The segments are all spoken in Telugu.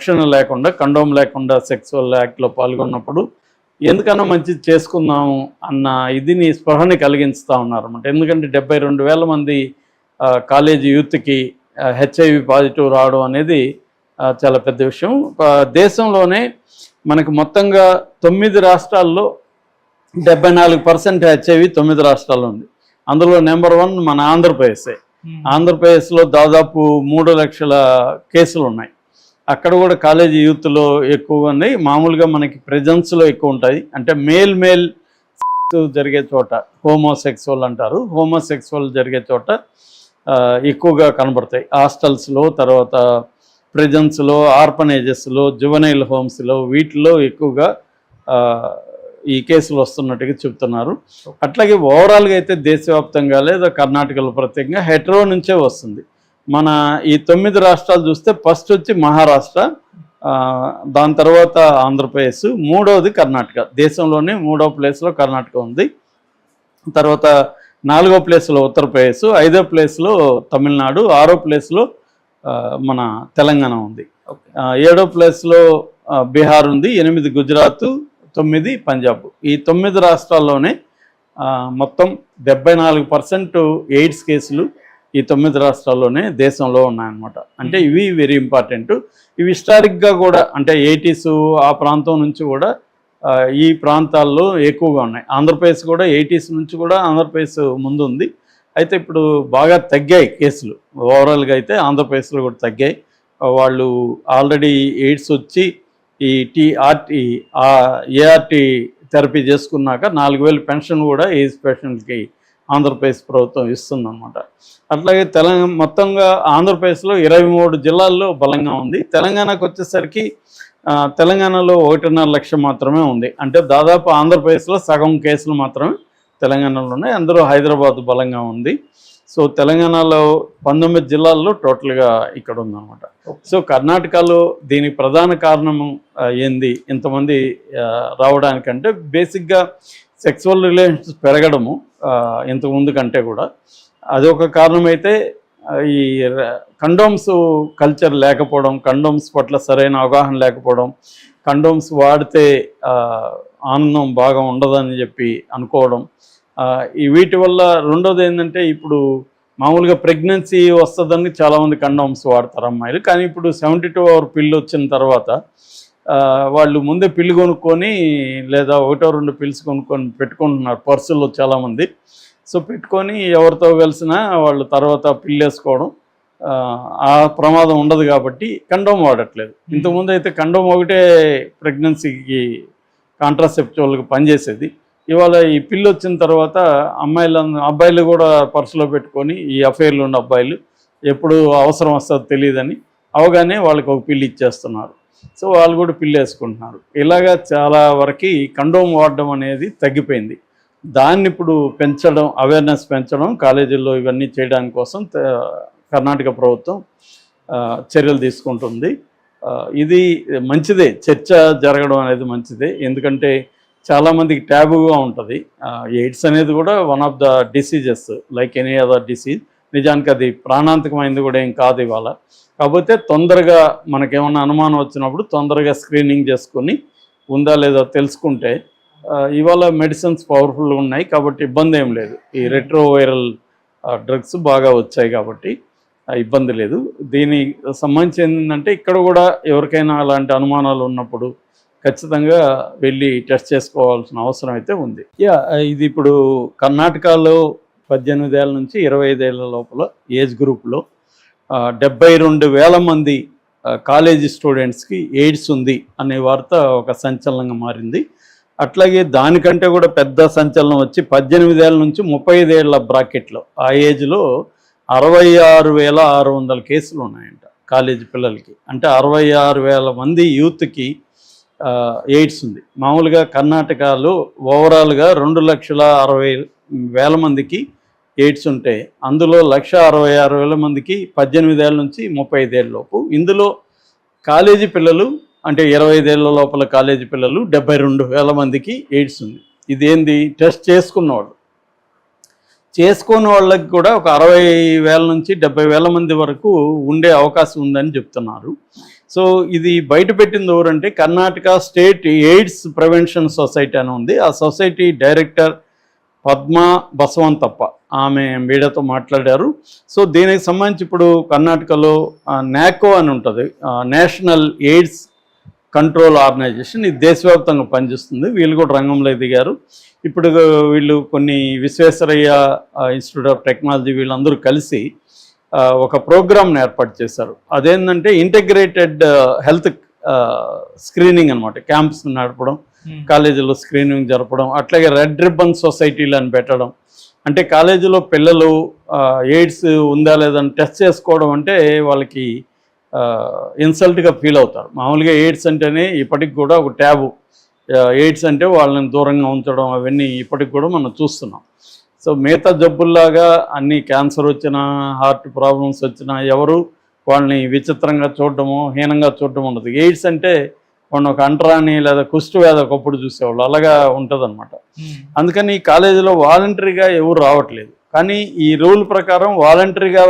రక్షణ లేకుండా, కండోమ్ లేకుండా సెక్సువల్ యాక్ట్లో పాల్గొన్నప్పుడు ఎందుకన్నా మంచిది చేసుకుందాము అన్న ఇదిని స్పృహని కలిగించుతూ ఉన్నారు అన్నమాట. ఎందుకంటే 72,000 మంది కాలేజీ యూత్కి హెచ్ఐవి పాజిటివ్ రావడం అనేది చాలా పెద్ద విషయం. దేశంలోనే మనకు మొత్తంగా 9 రాష్ట్రాల్లో 74% హెచ్ఐవి 9 రాష్ట్రాల్లో ఉంది. అందులో నెంబర్ 1 మన ఆంధ్రప్రదేశే. ఆంధ్రప్రదేశ్లో దాదాపు 3 లక్షల కేసులు ఉన్నాయి. అక్కడ కూడా కాలేజీ యూత్లో ఎక్కువగా ఉన్నాయి. మామూలుగా మనకి ప్రెజెన్స్లో ఎక్కువ ఉంటాయి. అంటే మేల్ జరిగే చోట హోమోసెక్సువల్ అంటారు. హోమోసెక్సువల్ జరిగే చోట ఎక్కువగా కనబడతాయి. హాస్టల్స్లో, తర్వాత ప్రెజెన్స్లో, ఆర్ఫనేజెస్లో, జువెనైల్ హోమ్స్లో, వీటిలో ఎక్కువగా ఈ కేసులు వస్తున్నట్టుగా చెప్తున్నారు. అట్లాగే ఓవరాల్గా అయితే దేశవ్యాప్తంగా లేదా కర్ణాటకలో ప్రత్యేకంగా హెటరో నుంచే వస్తుంది. మన ఈ 9 రాష్ట్రాలు చూస్తే ఫస్ట్ వచ్చి మహారాష్ట్ర, దాని తర్వాత ఆంధ్రప్రదేశ్, మూడవది కర్ణాటక. దేశంలోనే 3వ ప్లేస్లో కర్ణాటక ఉంది. తర్వాత 4వ ప్లేస్లో ఉత్తరప్రదేశ్, 5వ ప్లేస్లో తమిళనాడు, 6వ ప్లేస్లో మన తెలంగాణ ఉంది, 7వ ప్లేస్లో బీహార్ ఉంది, 8 గుజరాత్, 9 పంజాబ్. ఈ 9 రాష్ట్రాల్లోనే మొత్తం 74% ఎయిడ్స్ కేసులు ఈ 9 రాష్ట్రాల్లోనే దేశంలో ఉన్నాయన్నమాట. అంటే ఇవి వెరీ ఇంపార్టెంట్. ఇవి హిస్టారిక్గా కూడా అంటే 80s ఆ ప్రాంతం నుంచి కూడా ఈ ప్రాంతాల్లో ఎక్కువగా ఉన్నాయి. ఆంధ్రప్రదేశ్ కూడా 80s నుంచి కూడా ఆంధ్రప్రదేశ్ ముందు ఉంది. అయితే ఇప్పుడు బాగా తగ్గాయి కేసులు. ఓవరాల్గా అయితే ఆంధ్రప్రదేశ్లో కూడా తగ్గాయి. వాళ్ళు ఆల్రెడీ ఎయిడ్స్ వచ్చి ఈ ఏఆర్టీ థెరపీ చేసుకున్నాక 4,000 పెన్షన్ కూడా ఎయిడ్స్ పేషెంట్కి ఆంధ్రప్రదేశ్ ప్రభుత్వం ఇస్తుందన్నమాట. అట్లాగే మొత్తంగా ఆంధ్రప్రదేశ్లో 23 జిల్లాల్లో బలంగా ఉంది. తెలంగాణకు వచ్చేసరికి తెలంగాణలో 1.5 లక్ష మాత్రమే ఉంది. అంటే దాదాపు ఆంధ్రప్రదేశ్లో సగం కేసులు మాత్రమే తెలంగాణలో ఉన్నాయి. అందరూ హైదరాబాద్ బలంగా ఉంది. సో తెలంగాణలో 19 జిల్లాల్లో టోటల్గా ఇక్కడ ఉందన్నమాట. సో కర్ణాటకలో దీనికి ప్రధాన కారణము ఏంది ఇంతమంది రావడానికంటే బేసిక్గా సెక్సువల్ రిలేషన్స్ పెరగడము ఇంతకుముందు కంటే కూడా అదొక కారణమైతే, ఈ కండోమ్స్ కల్చర్ లేకపోవడం, కండోమ్స్ పట్ల సరైన అవగాహన లేకపోవడం, కండోమ్స్ వాడితే ఆనందం బాగా ఉండదని చెప్పి అనుకోవడం, వీటి వల్ల. రెండోది ఏంటంటే ఇప్పుడు మామూలుగా ప్రెగ్నెన్సీ వస్తుందని చాలామంది కండోమ్స్ వాడతారు అమ్మాయిలు. కానీ ఇప్పుడు 72 hour పిల్లు వచ్చిన తర్వాత వాళ్ళు ముందే పిల్లు కొనుక్కొని లేదా 1-2 పిల్స్ కొనుక్కొని పెట్టుకుంటున్నారు పర్సుల్లో చాలామంది. సో పెట్టుకొని ఎవరితో కలిసినా వాళ్ళు తర్వాత పిల్లు వేసుకోవడం, ఆ ప్రమాదం ఉండదు కాబట్టి కండోమ్ వాడట్లేదు. ఇంతకుముందు అయితే కండోమ్ ఒకటే ప్రెగ్నెన్సీకి కాంట్రాసెప్చువల్గా పనిచేసేది. ఇవాళ ఈ పిల్లు వచ్చిన తర్వాత అబ్బాయిలు కూడా పర్సులో పెట్టుకొని, ఈ అఫైర్లు ఉన్న అబ్బాయిలు ఎప్పుడు అవసరం వస్తుందో తెలియదని అవగానే వాళ్ళకి ఒక పిల్లు ఇచ్చేస్తున్నారు. సో వాళ్ళు కూడా పిల్లు వేసుకుంటున్నారు. ఇలాగా చాలా వరకు కండోమ్ వాడడం అనేది తగ్గిపోయింది. దాన్ని ఇప్పుడు పెంచడం, అవేర్నెస్ పెంచడం, కాలేజీల్లో ఇవన్నీ చేయడానికి కోసం కర్ణాటక ప్రభుత్వం చర్యలు తీసుకుంటుంది. ఇది మంచిదే, చర్చ జరగడం అనేది మంచిదే. ఎందుకంటే చాలామందికి ట్యాబుగా ఉంటుంది. ఎయిడ్స్ అనేది కూడా one of the diseases like any other disease. నిజానికి అది ప్రాణాంతకమైనది కూడా ఏం కాదు ఇవాళ. కాకపోతే తొందరగా మనకేమన్నా అనుమానం వచ్చినప్పుడు తొందరగా స్క్రీనింగ్ చేసుకొని ఉందా లేదా తెలుసుకుంటే, ఇవాళ మెడిసిన్స్ పవర్ఫుల్గా ఉన్నాయి కాబట్టి ఇబ్బంది ఏం లేదు. ఈ రెట్రోవైరల్ డ్రగ్స్ బాగా వచ్చాయి కాబట్టి ఇబ్బంది లేదు. దీనికి సంబంధించి ఏంటంటే ఇక్కడ కూడా ఎవరికైనా అలాంటి అనుమానాలు ఉన్నప్పుడు ఖచ్చితంగా వెళ్ళి టెస్ట్ చేసుకోవాల్సిన అవసరం అయితే ఉంది. ఇది ఇప్పుడు కర్ణాటకలో 18 ఏళ్ళ నుంచి 25 ఏళ్ళ లోపల ఏజ్ గ్రూప్లో 72,000 మంది కాలేజీ స్టూడెంట్స్కి ఎయిడ్స్ ఉంది అనే వార్త ఒక సంచలనంగా మారింది. అట్లాగే దానికంటే కూడా పెద్ద సంచలనం వచ్చి 18 ఏళ్ళ నుంచి 35 ఏళ్ళ బ్రాకెట్లో ఆ ఏజ్లో 66,600 కేసులు ఉన్నాయంట కాలేజీ పిల్లలకి. అంటే 66,000 మంది యూత్కి ఎయిడ్స్ ఉంది. మామూలుగా కర్ణాటకలో ఓవరాల్గా 2,60,60,000 మందికి ఎయిడ్స్ ఉంటే అందులో 1,66,000 మందికి 18 ఏళ్ళ నుంచి 35 ఏళ్ళ లోపు. ఇందులో కాలేజీ పిల్లలు అంటే 25 ఏళ్ళ లోపల కాలేజీ పిల్లలు 72,000 మందికి ఎయిడ్స్ ఉంది. ఇదేంది, టెస్ట్ చేసుకున్న వాళ్ళకి కూడా ఒక 60,000 నుంచి 70,000 మంది వరకు ఉండే అవకాశం ఉందని చెప్తున్నారు. సో ఇది బయట పెట్టింది ఎవరంటే Karnataka state AIDS prevention society అని ఉంది. ఆ సొసైటీ డైరెక్టర్ పద్మా బసవంతప్ప ఆమె మీడియాతో మాట్లాడారు. సో దీనికి సంబంధించి ఇప్పుడు కర్ణాటకలో నాకో అని ఉంటుంది, నేషనల్ ఎయిడ్స్ కంట్రోల్ ఆర్గనైజేషన్. ఇది దేశవ్యాప్తంగా పనిచేస్తుంది. వీళ్ళు కూడా రంగంలో దిగారు. ఇప్పుడు వీళ్ళు కొన్ని విశ్వేశ్వరయ్య ఇన్స్టిట్యూట్ ఆఫ్ టెక్నాలజీ వీళ్ళందరూ కలిసి ఒక ప్రోగ్రామ్ని ఏర్పాటు చేశారు. అదేంటంటే ఇంటిగ్రేటెడ్ హెల్త్ స్క్రీనింగ్ అనమాట. క్యాంప్స్ నడపడం, కాలేజీలో స్క్రీనింగ్ జరపడం, అట్లాగే రెడ్ రిబ్బన్ సొసైటీలు అని పెట్టడం. అంటే కాలేజీలో పిల్లలు ఎయిడ్స్ ఉందా లేదని టెస్ట్ చేసుకోవడం అంటే వాళ్ళకి ఇన్సల్ట్గా ఫీల్ అవుతారు. మామూలుగా ఎయిడ్స్ అంటేనే ఇప్పటికి కూడా ఒక ట్యాబు. ఎయిడ్స్ అంటే వాళ్ళని దూరంగా ఉంచడం అవన్నీ ఇప్పటికి కూడా మనం చూస్తున్నాం. సో మిగతా జబ్బుల్లాగా అన్ని క్యాన్సర్ వచ్చినా, హార్ట్ ప్రాబ్లమ్స్ వచ్చినా ఎవరు వాళ్ళని విచిత్రంగా చూడడము, హీనంగా చూడడం ఉండదు. ఎయిడ్స్ అంటే వాళ్ళని ఒక అంటరాని లేదా కుష్టు వ్యాధి ఒకప్పుడు చూసేవాళ్ళు, అలాగా ఉంటుంది అనమాట. అందుకని ఈ కాలేజీలో వాలంటరీగా ఎవరు రావట్లేదు. కానీ ఈ రూల్ ప్రకారం వాలంటరీగా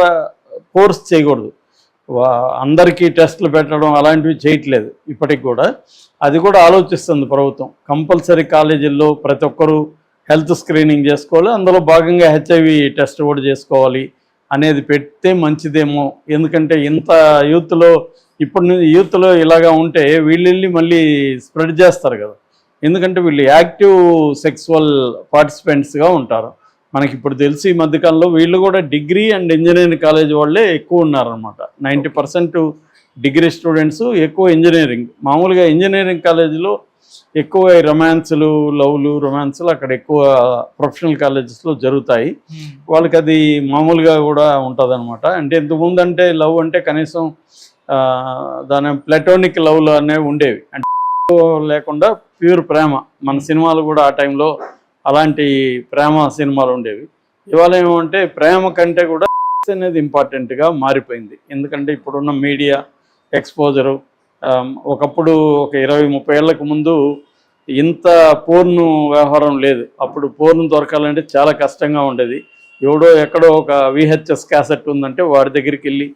కోర్స్ చేయకూడదు. అందరికీ టెస్టులు పెట్టడం అలాంటివి చేయట్లేదు ఇప్పటికి కూడా. అది కూడా ఆలోచిస్తుంది ప్రభుత్వం. కంపల్సరీ కాలేజీల్లో ప్రతి ఒక్కరూ హెల్త్ స్క్రీనింగ్ చేసుకోవాలి, అందులో భాగంగా హెచ్ఐవి టెస్ట్ కూడా చేసుకోవాలి అనేది పెడితే మంచిదేమో. ఎందుకంటే ఇంత యూత్లో ఇలాగా ఉంటే వీళ్ళు మళ్ళీ స్ప్రెడ్ చేస్తారు కదా. ఎందుకంటే వీళ్ళు యాక్టివ్ సెక్సువల్ పార్టిసిపెంట్స్గా ఉంటారు. మనకి ఇప్పుడు తెలిసి ఈ మధ్యకాలంలో వీళ్ళు కూడా డిగ్రీ అండ్ ఇంజనీరింగ్ కాలేజ్ వాళ్ళే ఎక్కువ ఉన్నారనమాట. 90% డిగ్రీ స్టూడెంట్స్, ఎక్కువ ఇంజనీరింగ్. మామూలుగా ఇంజనీరింగ్ కాలేజీలో ఎక్కువ రొమాన్స్లు, లవ్లు, రొమాన్స్లు అక్కడ ఎక్కువ ప్రొఫెషనల్ కాలేజెస్లో జరుగుతాయి. వాళ్ళకి అది మామూలుగా కూడా ఉంటుంది అనమాట. అంటే ఇంతకుముందు అంటే లవ్ అంటే కనీసం దాని ప్లాటోనిక్ లవ్లు అనేవి ఉండేవి, అంటే లేకుండా ప్యూర్ ప్రేమ. మన సినిమాలు కూడా ఆ టైంలో అలాంటి ప్రేమ సినిమాలు ఉండేవి. ఇవాళ ఏమంటే ప్రేమ కంటే కూడా అనేది ఇంపార్టెంట్గా మారిపోయింది. ఎందుకంటే ఇప్పుడున్న మీడియా ఎక్స్పోజరు, ఒకప్పుడు ఒక 20-30 ఏళ్ళకు ముందు ఇంత పోర్ను వ్యవహారం లేదు. అప్పుడు పోర్ను దొరకాలంటే చాలా కష్టంగా ఉండేది. ఎవడో ఎక్కడో ఒక VHS క్యాసెట్ ఉందంటే వాడి దగ్గరికి వెళ్ళి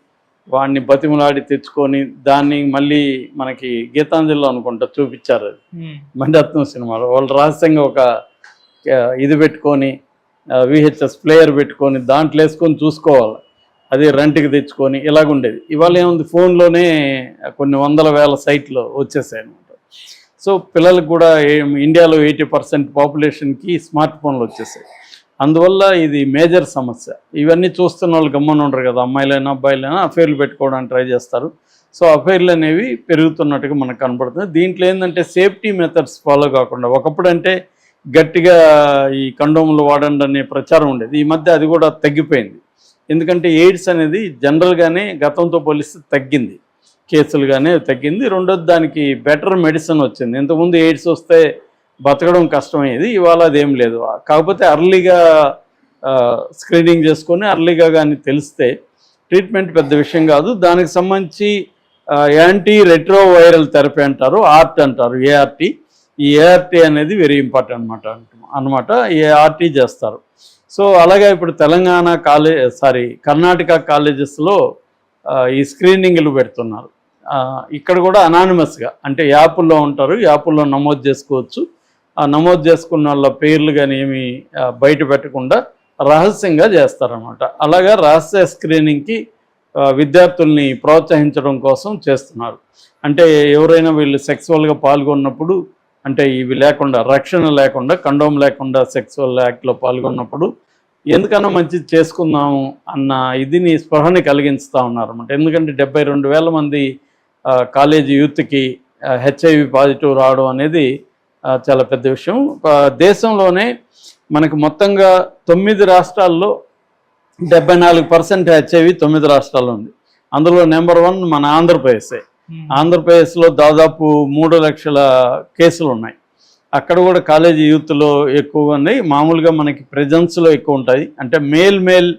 వాడిని బతిమలాడి తెచ్చుకొని దాన్ని మళ్ళీ మనకి గీతాంజలిలో అనుకుంటా చూపించారు. అది మణిరత్నం సినిమాలో వాళ్ళు రహస్యంగా ఒక ఇది పెట్టుకొని VHS ప్లేయర్ పెట్టుకొని దాంట్లో వేసుకొని చూసుకోవాలి. అది రెంట్కి తెచ్చుకొని ఇలాగుండేది. ఇవాళ ఏముంది, ఫోన్లోనే కొన్ని వందల వేల సైట్లు వచ్చేసాయి అనమాట. సో పిల్లలకు కూడా ఇండియాలో 80% పాపులేషన్కి స్మార్ట్ ఫోన్లు వచ్చేసాయి. అందువల్ల ఇది మేజర్ సమస్య. ఇవన్నీ చూస్తున్న వాళ్ళు గమ్మన ఉండరు కదా. అమ్మాయిలైనా అబ్బాయిలైనా అఫైర్లు పెట్టుకోవడానికి ట్రై చేస్తారు. సో అఫైర్లు అనేవి పెరుగుతున్నట్టుగా మనకు కనపడుతుంది. దీంట్లో ఏంటంటే సేఫ్టీ మెథడ్స్ ఫాలో కాకుండా, ఒకప్పుడు అంటే గట్టిగా ఈ కండోములు వాడండి అనే ప్రచారం ఉండేది. ఈ మధ్య అది కూడా తగ్గిపోయింది. ఎందుకంటే ఎయిడ్స్ అనేది జనరల్గానే గతంతో పోలిస్తే తగ్గింది, కేసులుగానే తగ్గింది. రెండోది దానికి బెటర్ మెడిసిన్ వచ్చింది. ఇంతకుముందు ఎయిడ్స్ వస్తే బతకడం కష్టమయ్యేది, ఇవాళ అదేం లేదు. కాకపోతే అర్లీగా స్క్రీనింగ్ చేసుకొని అర్లీగా కానీ తెలిస్తే ట్రీట్మెంట్ పెద్ద విషయం కాదు. దానికి సంబంధించి యాంటీ రెట్రోవైరల్ థెరపీ అంటారు, ఆర్ట్ అంటారు, ART. ఈ ART అనేది వెరీ ఇంపార్టెంట్ అనమాట. ART చేస్తారు. సో అలాగే ఇప్పుడు కర్ణాటక కాలేజెస్లో ఈ స్క్రీనింగ్లు పెడుతున్నారు. ఇక్కడ కూడా అనానిమస్గా, అంటే యాప్ల్లో ఉంటారు, యాప్ల్లో నమోదు చేసుకోవచ్చు. ఆ నమోదు చేసుకున్న వాళ్ళ పేర్లు కానీ ఏమి బయట పెట్టకుండా రహస్యంగా చేస్తారన్నమాట. అలాగా రహస్య స్క్రీనింగ్కి విద్యార్థుల్ని ప్రోత్సహించడం కోసం చేస్తున్నారు. అంటే ఎవరైనా వీళ్ళు సెక్సువల్గా పాల్గొన్నప్పుడు, అంటే ఇవి లేకుండా, రక్షణ లేకుండా, కండోమ్ లేకుండా సెక్సువల్ యాక్ట్లో పాల్గొన్నప్పుడు ఎందుకన్నా మంచిది చేసుకుందాము అన్న ఇదిని స్పృహని కలిగించుతూ ఉన్నారన్నమాట. ఎందుకంటే 72,000 మంది కాలేజీ యూత్కి HIV పాజిటివ్ రావడం అనేది చాలా పెద్ద విషయం. దేశంలోనే మనకు మొత్తంగా 9 రాష్ట్రాల్లో 74% HIV 9 రాష్ట్రాల్లో ఉంది. అందులో నెంబర్ 1 మన ఆంధ్రప్రదేశే. ఆంధ్రప్రదేశ్లో దాదాపు 3 లక్షల కేసులు ఉన్నాయి. అక్కడ కూడా కాలేజీ యూత్లో ఎక్కువగా ఉన్నాయి. మామూలుగా మనకి ప్రెజెన్స్లో ఎక్కువ ఉంటాయి. అంటే మేల్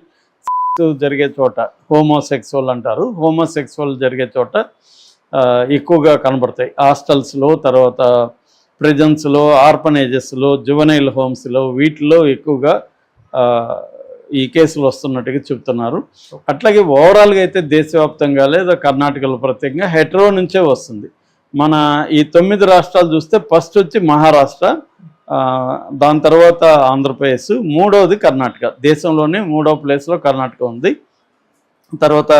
జరిగే చోట హోమోసెక్సువల్ అంటారు, హోమోసెక్సువల్ జరిగే చోట ఎక్కువగా కనబడతాయి. హాస్టల్స్లో, తర్వాత ప్రెజెన్స్లో, ఆర్ఫనేజెస్లో, జువెనైల్ హోమ్స్లో, వీటిలో ఎక్కువగా ఈ కేసులు వస్తున్నట్టుగా చెప్తున్నారు. అట్లాగే ఓవరాల్గా అయితే దేశవ్యాప్తంగా లేదా కర్ణాటకలో ప్రత్యేకంగా హెట్రో నుంచే వస్తుంది. మన ఈ 9 రాష్ట్రాలు చూస్తే ఫస్ట్ వచ్చి మహారాష్ట్ర, దాని తర్వాత ఆంధ్రప్రదేశ్, మూడవది కర్ణాటక. దేశంలోనే 3వ ప్లేస్లో కర్ణాటక ఉంది. తర్వాత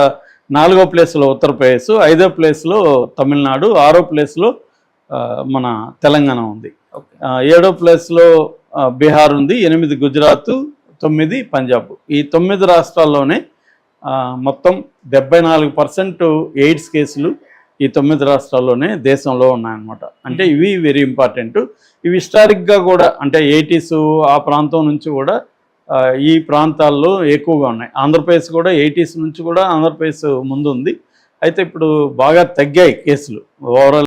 4వ ప్లేస్లో ఉత్తరప్రదేశ్, 5వ ప్లేస్లో తమిళనాడు, 6వ ప్లేస్లో మన తెలంగాణ ఉంది, 7వ ప్లేస్లో బీహార్ ఉంది, 8 గుజరాత్, 9 పంజాబ్. ఈ 9 రాష్ట్రాల్లోనే మొత్తం 74% ఎయిడ్స్ కేసులు ఈ 9 రాష్ట్రాల్లోనే దేశంలో ఉన్నాయన్నమాట. అంటే ఇవి వెరీ ఇంపార్టెంట్. ఇవి హిస్టారిక్గా కూడా అంటే 80s ఆ ప్రాంతం నుంచి కూడా ఈ ప్రాంతాల్లో ఎక్కువగా ఉన్నాయి. ఆంధ్రప్రదేశ్ కూడా 80s నుంచి కూడా ఆంధ్రప్రదేశ్ ముందు ఉంది. అయితే ఇప్పుడు బాగా తగ్గాయి కేసులు ఓవరాల్.